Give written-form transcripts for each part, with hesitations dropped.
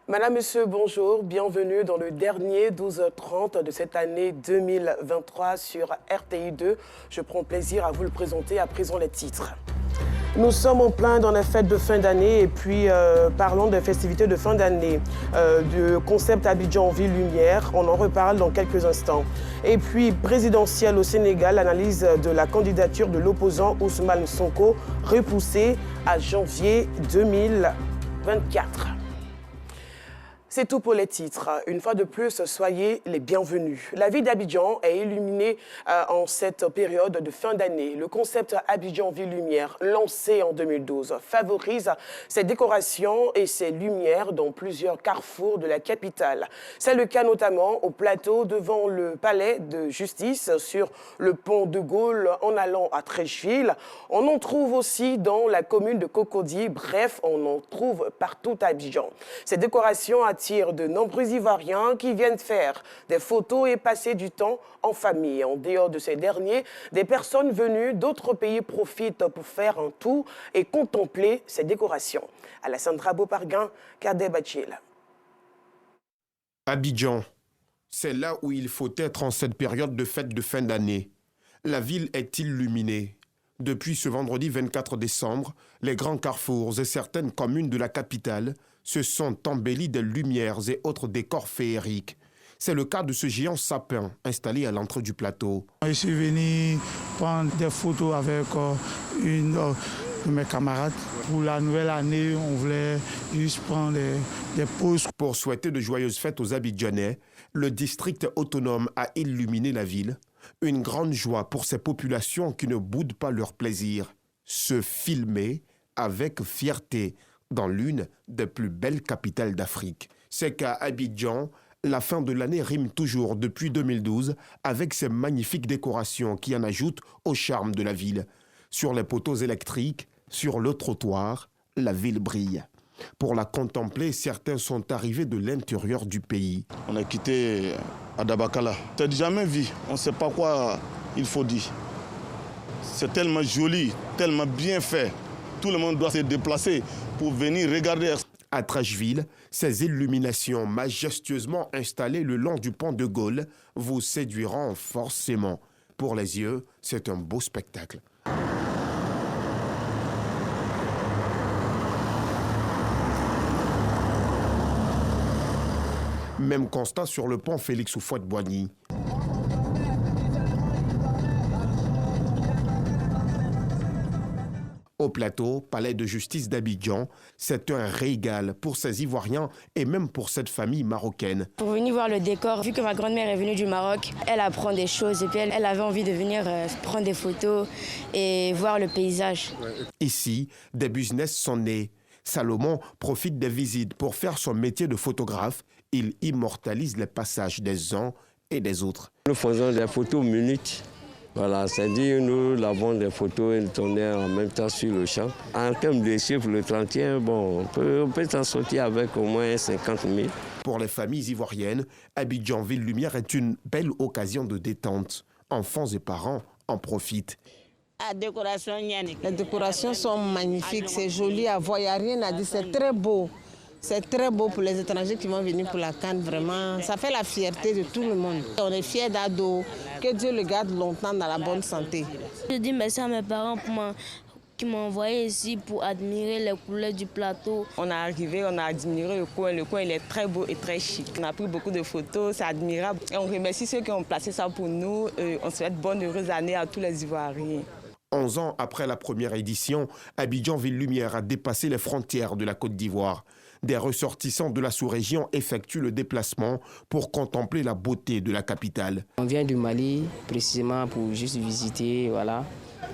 Madame, Monsieur, bonjour. Bienvenue dans le dernier 12h30 de cette année 2023 sur RTI2. Je prends plaisir à vous le présenter à présent les titres. Nous sommes en plein dans les fêtes de fin d'année et puis parlons des festivités de fin d'année, du concept Abidjan Ville Lumière. On en reparle dans quelques instants. Et puis présidentielle au Sénégal, analyse de la candidature de l'opposant Ousmane Sonko repoussée à janvier 2024. C'est tout pour les titres. Une fois de plus, soyez les bienvenus. La ville d'Abidjan est illuminée en cette période de fin d'année. Le concept Abidjan Ville Lumière, lancé en 2012, favorise ses décorations et ses lumières dans plusieurs carrefours de la capitale. C'est le cas notamment au plateau devant le palais de justice, sur le pont de Gaulle en allant à Treichville. On en trouve aussi dans la commune de Cocody. Bref, on en trouve partout à Abidjan. Ces décorations attirent de nombreux Ivoiriens qui viennent faire des photos et passer du temps en famille. En dehors de ces derniers, des personnes venues d'autres pays profitent pour faire un tour et contempler ces décorations. Alessandra Boparguin, Cadet Bachil. Abidjan, c'est là où il faut être en cette période de fête de fin d'année. La ville est illuminée. Depuis ce vendredi 24 décembre, les grands carrefours et certaines communes de la capitale se sont embellis de lumières et autres décors féeriques. C'est le cas de ce géant sapin installé à l'entrée du plateau. Je suis venu prendre des photos avec une de mes camarades. Pour la nouvelle année, on voulait juste prendre des pauses. Pour souhaiter de joyeuses fêtes aux Abidjanais, le district autonome a illuminé la ville. Une grande joie pour ces populations qui ne boudent pas leur plaisir. Se filmer avec fierté dans l'une des plus belles capitales d'Afrique. C'est qu'à Abidjan, la fin de l'année rime toujours depuis 2012 avec ces magnifiques décorations qui en ajoutent au charme de la ville. Sur les poteaux électriques, sur le trottoir, la ville brille. Pour la contempler, certains sont arrivés de l'intérieur du pays. On a quitté Adabakala. C'est jamais vu, on ne sait pas quoi il faut dire. C'est tellement joli, tellement bien fait. Tout le monde doit se déplacer pour venir regarder. À Treichville, ces illuminations majestueusement installées le long du pont de Gaulle vous séduiront forcément. Pour les yeux, c'est un beau spectacle. Même constat sur le pont Félix Houphouët-Boigny. Au plateau, palais de justice d'Abidjan, c'est un régal pour ces Ivoiriens et même pour cette famille marocaine. Pour venir voir le décor, vu que ma grand-mère est venue du Maroc, elle apprend des choses et puis elle avait envie de venir prendre des photos et voir le paysage. Ici, des business sont nés. Salomon profite des visites pour faire son métier de photographe. Il immortalise les passages des uns et des autres. Nous faisons des photos minutes. Voilà, c'est-à-dire nous lavons des photos et tourner en même temps sur le champ. En termes de chiffres, le 31, bon, on peut s'en sortir avec au moins 50 000. Pour les familles ivoiriennes, Abidjan Ville Lumière est une belle occasion de détente. Enfants et parents en profitent. Les décorations sont magnifiques, c'est joli à voir, il n'y a rien à dire, c'est très beau. C'est très beau pour les étrangers qui vont venir pour la CAN, vraiment. Ça fait la fierté de tout le monde. On est fiers d'Ado, que Dieu le garde longtemps dans la bonne santé. Je dis merci à mes parents qui m'ont envoyé ici pour admirer les couleurs du plateau. On est arrivé, on a admiré le coin. Le coin il est très beau et très chic. On a pris beaucoup de photos, c'est admirable. Et on remercie ceux qui ont placé ça pour nous. On souhaite bonne heureuse année à tous les Ivoiriens. 11 ans après la première édition, Abidjan Ville Lumière a dépassé les frontières de la Côte d'Ivoire. Des ressortissants de la sous-région effectuent le déplacement pour contempler la beauté de la capitale. On vient du Mali précisément pour juste visiter, voilà.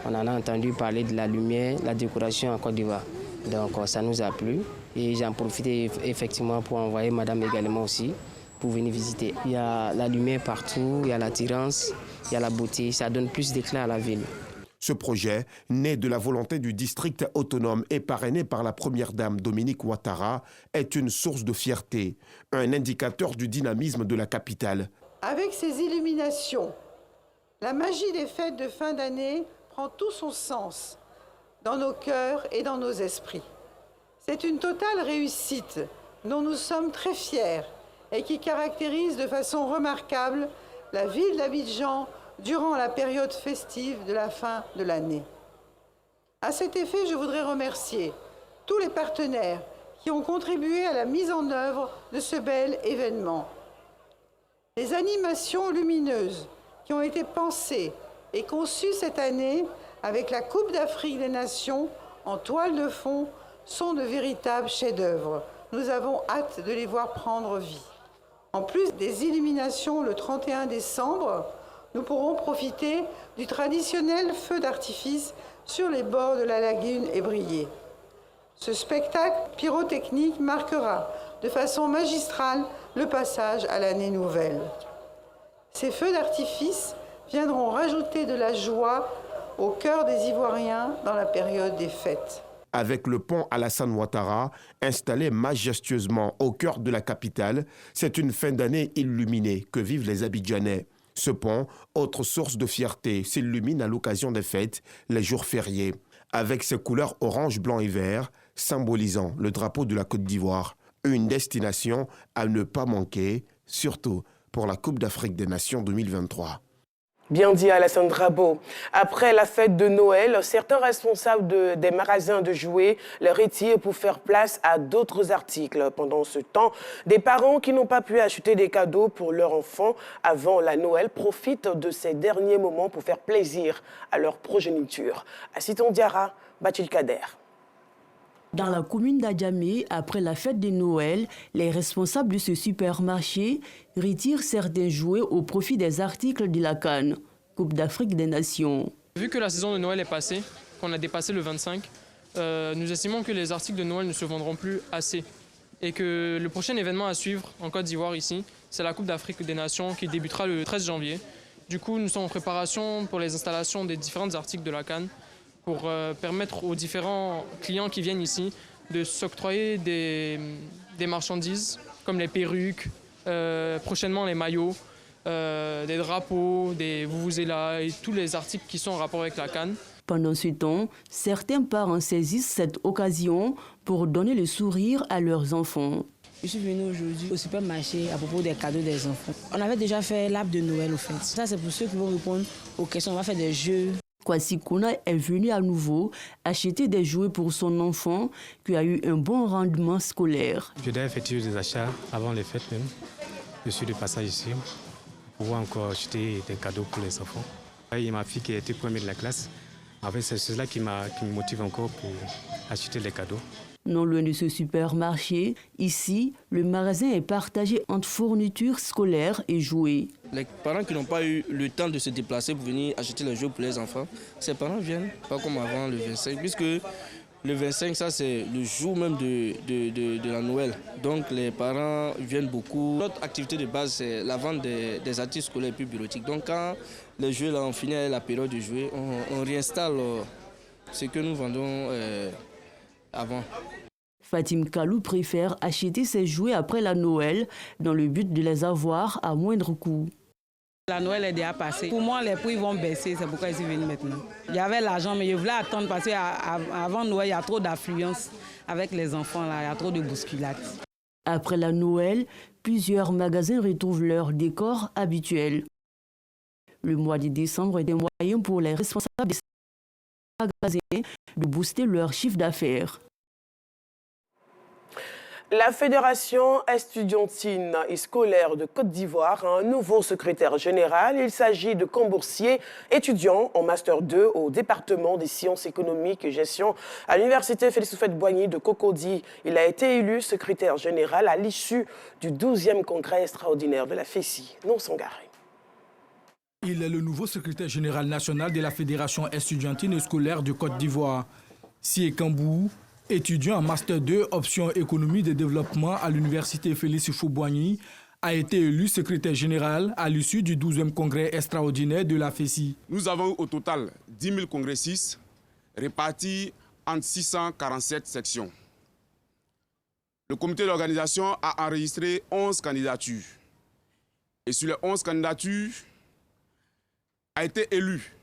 On en a entendu parler de la lumière, la décoration en Côte d'Ivoire. Donc ça nous a plu et j'en profite effectivement pour envoyer madame également aussi pour venir visiter. Il y a la lumière partout, il y a l'attirance, il y a la beauté, ça donne plus d'éclat à la ville. Ce projet, né de la volonté du district autonome et parrainé par la première dame Dominique Ouattara, est une source de fierté, un indicateur du dynamisme de la capitale. Avec ces illuminations, la magie des fêtes de fin d'année prend tout son sens dans nos cœurs et dans nos esprits. C'est une totale réussite dont nous sommes très fiers et qui caractérise de façon remarquable la ville d'Abidjan durant la période festive de la fin de l'année. À cet effet, je voudrais remercier tous les partenaires qui ont contribué à la mise en œuvre de ce bel événement. Les animations lumineuses qui ont été pensées et conçues cette année avec la Coupe d'Afrique des Nations en toile de fond sont de véritables chefs-d'œuvre. Nous avons hâte de les voir prendre vie. En plus des illuminations le 31 décembre, nous pourrons profiter du traditionnel feu d'artifice sur les bords de la lagune ébriée. Ce spectacle pyrotechnique marquera de façon magistrale le passage à l'année nouvelle. Ces feux d'artifice viendront rajouter de la joie au cœur des Ivoiriens dans la période des fêtes. Avec le pont Alassane Ouattara, installé majestueusement au cœur de la capitale, c'est une fin d'année illuminée que vivent les Abidjanais. Ce pont, autre source de fierté, s'illumine à l'occasion des fêtes, les jours fériés, avec ses couleurs orange, blanc et vert, symbolisant le drapeau de la Côte d'Ivoire. Une destination à ne pas manquer, surtout pour la Coupe d'Afrique des Nations 2023. Bien dit Alassane Drabo. Après la fête de Noël, certains responsables des magasins de jouets les retirent pour faire place à d'autres articles. Pendant ce temps, des parents qui n'ont pas pu acheter des cadeaux pour leurs enfants avant la Noël profitent de ces derniers moments pour faire plaisir à leur progéniture. Assiton Diarra, Batil Kader. Dans la commune d'Adjamé, après la fête de Noël, les responsables de ce supermarché retirent certains jouets au profit des articles de la CAN, Coupe d'Afrique des Nations. Vu que la saison de Noël est passée, qu'on a dépassé le 25, nous estimons que les articles de Noël ne se vendront plus assez. Et que le prochain événement à suivre en Côte d'Ivoire ici, c'est la Coupe d'Afrique des Nations qui débutera le 13 janvier. Du coup, nous sommes en préparation pour les installations des différents articles de la CAN, pour permettre aux différents clients qui viennent ici de s'octroyer des marchandises comme les perruques, prochainement les maillots, des drapeaux, des vuvuzelas et tous les articles qui sont en rapport avec la CAN. Pendant ce temps, certains parents saisissent cette occasion pour donner le sourire à leurs enfants. Je suis venue aujourd'hui au supermarché à propos des cadeaux des enfants. On avait déjà fait l'arbre de Noël au fait. Ça c'est pour ceux qui vont répondre aux questions. On va faire des jeux. Kwasi Kona est venu à nouveau acheter des jouets pour son enfant qui a eu un bon rendement scolaire. Je dois effectuer des achats avant les fêtes même. Je suis de passage ici pour pouvoir encore acheter des cadeaux pour les enfants. Et ma fille qui a été première de la classe, en fait, c'est cela qui me motive encore pour acheter les cadeaux. Non loin de ce supermarché, ici, le magasin est partagé entre fournitures scolaires et jouets. Les parents qui n'ont pas eu le temps de se déplacer pour venir acheter les jouets pour les enfants, ces parents viennent, pas comme avant le 25, puisque le 25, ça c'est le jour même de la Noël. Donc les parents viennent beaucoup. Notre activité de base, c'est la vente des articles scolaires puis bureautiques. Donc quand les jouets, là, on finit avec la période de jouets, on réinstalle ce que nous vendons avant. Fatim Kalou préfère acheter ses jouets après la Noël dans le but de les avoir à moindre coût. La Noël est déjà passée. Pour moi, les prix vont baisser, c'est pourquoi je suis venue maintenant. Il y avait l'argent, mais je voulais attendre parce qu'avant Noël, il y a trop d'affluence avec les enfants, là, il y a trop de bousculades. Après la Noël, plusieurs magasins retrouvent leur décor habituel. Le mois de décembre est un moyen pour les responsables des magasins de booster leur chiffre d'affaires. La Fédération estudiantine et scolaire de Côte d'Ivoire a un nouveau secrétaire général. Il s'agit de Camboursier, étudiant en Master 2 au département des sciences économiques et gestion à l'université Félix Houphouët-Boigny de Cocody. Il a été élu secrétaire général à l'issue du 12e congrès extraordinaire de la FESI. Non Sangaré. Il est le nouveau secrétaire général national de la Fédération estudiantine et scolaire de Côte d'Ivoire. Sie Kambou, étudiant en Master 2, option économie de développement à l'université Félix Houphouët-Boigny, a été élu secrétaire général à l'issue du 12e congrès extraordinaire de la FESI. Nous avons au total 10 000 congressistes répartis entre 647 sections. Le comité d'organisation a enregistré 11 candidatures. Et sur les 11 candidatures, a été élu,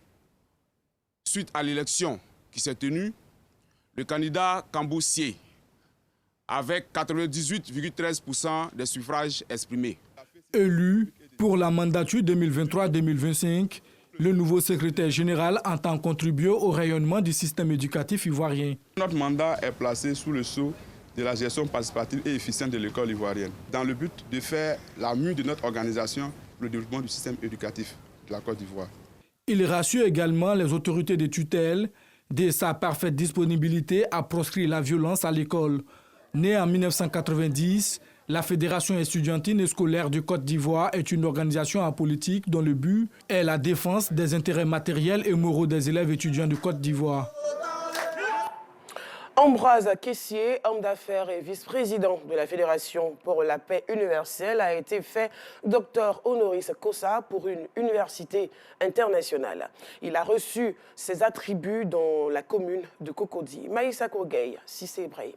suite à l'élection qui s'est tenue, le candidat Camboursier avec 98,13% des suffrages exprimés. Élu pour la mandature 2023-2025, le nouveau secrétaire général entend contribuer au rayonnement du système éducatif ivoirien. Notre mandat est placé sous le sceau de la gestion participative et efficiente de l'école ivoirienne, dans le but de faire la mue de notre organisation pour le développement du système éducatif de la Côte d'Ivoire. Il rassure également les autorités de tutelle de sa parfaite disponibilité à proscrire la violence à l'école. Née en 1990, la Fédération estudiantine et scolaire du Côte d'Ivoire est une organisation apolitique dont le but est la défense des intérêts matériels et moraux des élèves étudiants du Côte d'Ivoire. Ambroise Kessié, homme d'affaires et vice-président de la Fédération pour la paix universelle, a été fait docteur honoris causa pour une université internationale. Il a reçu ses attributs dans la commune de Cocody. Maïssa Kogay, Cissé Ibrahim.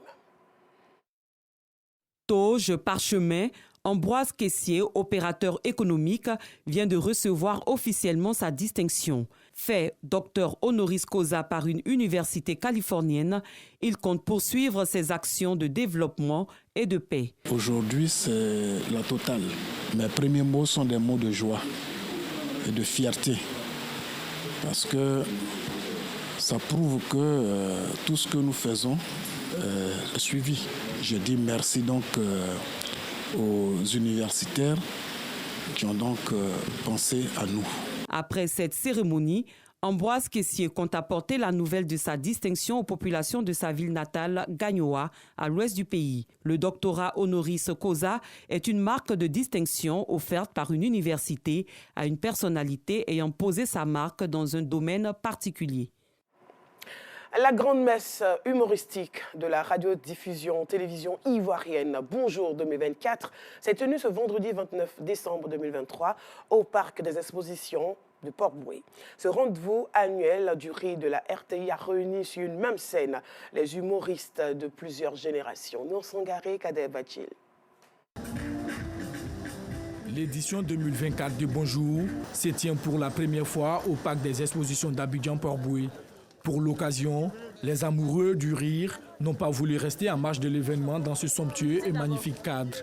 Toge Parchemin, Ambroise Kessié, opérateur économique, vient de recevoir officiellement sa distinction. Fait docteur honoris causa par une université californienne, il compte poursuivre ses actions de développement et de paix. Aujourd'hui, c'est la totale. Mes premiers mots sont des mots de joie et de fierté. Parce que ça prouve que tout ce que nous faisons est suivi. Je dis merci donc aux universitaires qui ont donc pensé à nous. Après cette cérémonie, Ambroise Kessié compte apporter la nouvelle de sa distinction aux populations de sa ville natale, Gagnoa, à l'ouest du pays. Le doctorat honoris causa est une marque de distinction offerte par une université à une personnalité ayant posé sa marque dans un domaine particulier. La grande messe humoristique de la radiodiffusion télévision ivoirienne Bonjour 2024 s'est tenue ce vendredi 29 décembre 2023 au parc des expositions de Port-Bouët. Ce rendez-vous annuel du riz de la RTI a réuni sur une même scène les humoristes de plusieurs générations. Nonsangare Kader Bachil. L'édition 2024 de Bonjour se tient pour la première fois au parc des expositions d'Abidjan-Port-Bouët. Pour l'occasion, les amoureux du rire n'ont pas voulu rester en marge de l'événement dans ce somptueux et magnifique cadre.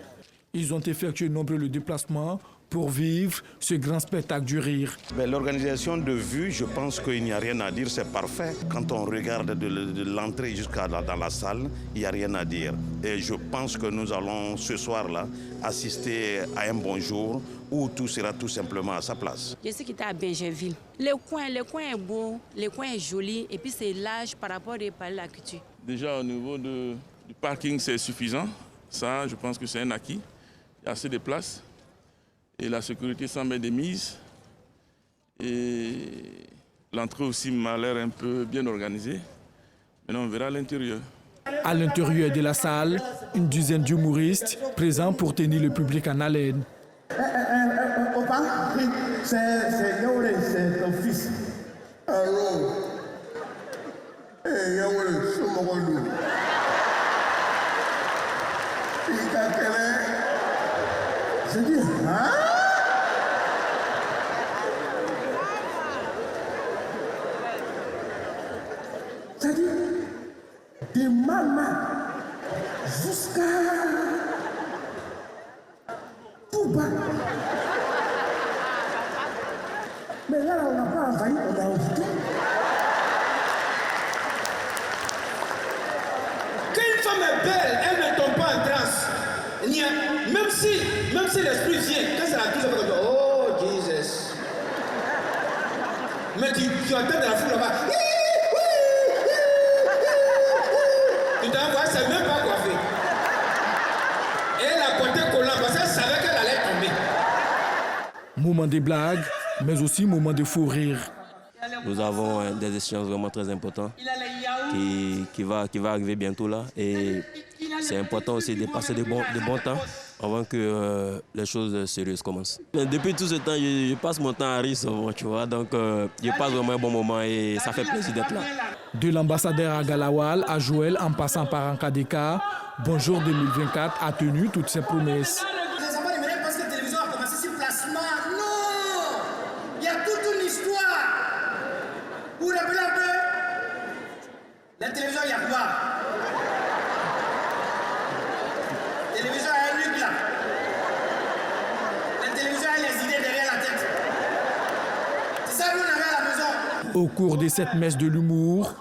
Ils ont effectué nombreux déplacements pour vivre ce grand spectacle du rire. L'organisation de vue, je pense qu'il n'y a rien à dire, c'est parfait. Quand on regarde de l'entrée jusqu'à dans la salle, il n'y a rien à dire. Et je pense que nous allons ce soir-là assister à un bonjour où tout sera tout simplement à sa place. Je sais qu'il était à Benjerville. Le coin est beau, le coin est joli et puis c'est large par rapport à la culture. Déjà au niveau du parking, c'est suffisant. Ça, je pense que c'est un acquis. Il y a assez de places. Et la sécurité semble être mise. Et l'entrée aussi m'a l'air un peu bien organisée. Maintenant, on verra à l'intérieur. À l'intérieur de la salle, une dizaine d'humoristes présents pour tenir le public en haleine. C'est Yaoulé, c'est ton fils. Alors, Yaoulé, c'est mon rôle. Il t'a quel. Je dis, hein? C'est-à-dire, de maman jusqu'à tout bas. Mais là, on n'a pas envahi, on a invité. Quand une femme est belle, elle ne tombe pas en transe. Même si l'esprit vient, quand c'est la touche, elle va dire, oh Jesus. Mais tu entends de la foule là-bas. Tu t'envoies, elle ne sait même pas quoi faire. Et elle a porté collant parce qu'elle savait qu'elle allait tomber. Moment de blagues, mais aussi moment de fou rire. Nous avons des échéances vraiment très importantes qui va arriver bientôt là. Et c'est important aussi de passer de bons temps avant que les choses sérieuses commencent. Mais depuis tout ce temps, je passe mon temps à rire souvent, tu vois. Donc, je passe vraiment un bon moment et ça fait plaisir d'être là. De l'ambassadeur à Galawal à Joël en passant par Ankadeka, Bonjour 2024 a tenu toutes ses promesses. Les enfants de parce que la télévision a commencé sur placement. Non! Il y a toute une histoire. Vous vous rappelez un peu? La télévision, il y a quoi? Au cours de cette messe de l'humour,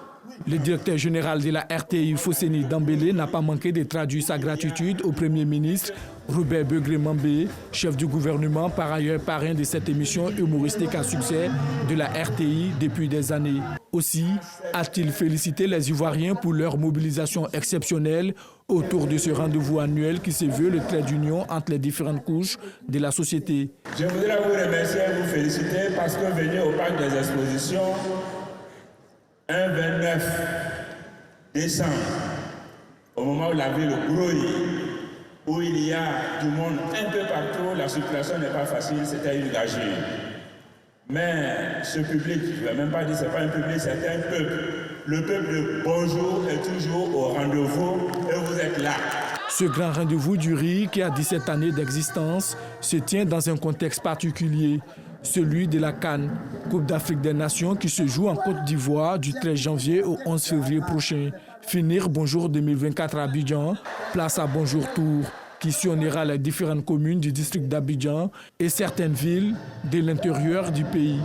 le directeur général de la RTI, Fosséni Dambélé, n'a pas manqué de traduire sa gratitude au Premier ministre Robert Begré-Mambé, chef du gouvernement, par ailleurs parrain de cette émission humoristique à succès de la RTI depuis des années. Aussi a-t-il félicité les Ivoiriens pour leur mobilisation exceptionnelle autour de ce rendez-vous annuel qui se veut le trait d'union entre les différentes couches de la société. Je voudrais vous remercier et vous féliciter parce que venir au Parc des Expositions un 29 décembre, au moment où la ville grouille, où il y a du monde un peu partout, la circulation n'est pas facile, c'était une gageure. Mais ce public, je ne vais même pas dire que ce n'est pas un public, c'est un peuple. Le peuple de Bonjour est toujours au rendez-vous et vous êtes là. Ce grand rendez-vous du rire qui a 17 années d'existence se tient dans un contexte particulier, celui de la CAN, Coupe d'Afrique des Nations qui se joue en Côte d'Ivoire du 13 janvier au 11 février prochain. Finir Bonjour 2024 à Abidjan, place à Bonjour Tour, qui sillonnera les différentes communes du district d'Abidjan et certaines villes de l'intérieur du pays.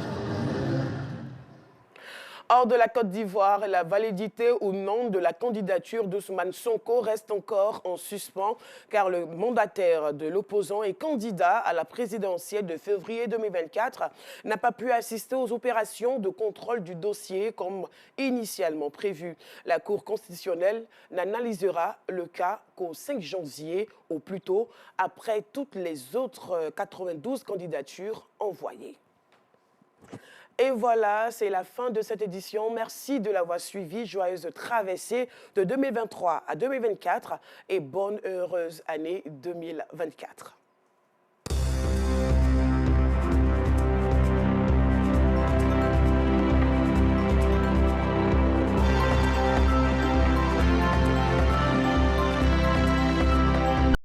Hors de la Côte d'Ivoire, la validité ou non de la candidature d'Ousmane Sonko reste encore en suspens car le mandataire de l'opposant et candidat à la présidentielle de février 2024 n'a pas pu assister aux opérations de contrôle du dossier comme initialement prévu. La Cour constitutionnelle n'analysera le cas qu'au 5 janvier au plus tôt après toutes les autres 92 candidatures envoyées. Et voilà, c'est la fin de cette édition. Merci de l'avoir suivi. Joyeuse traversée de 2023 à 2024 et bonne heureuse année 2024.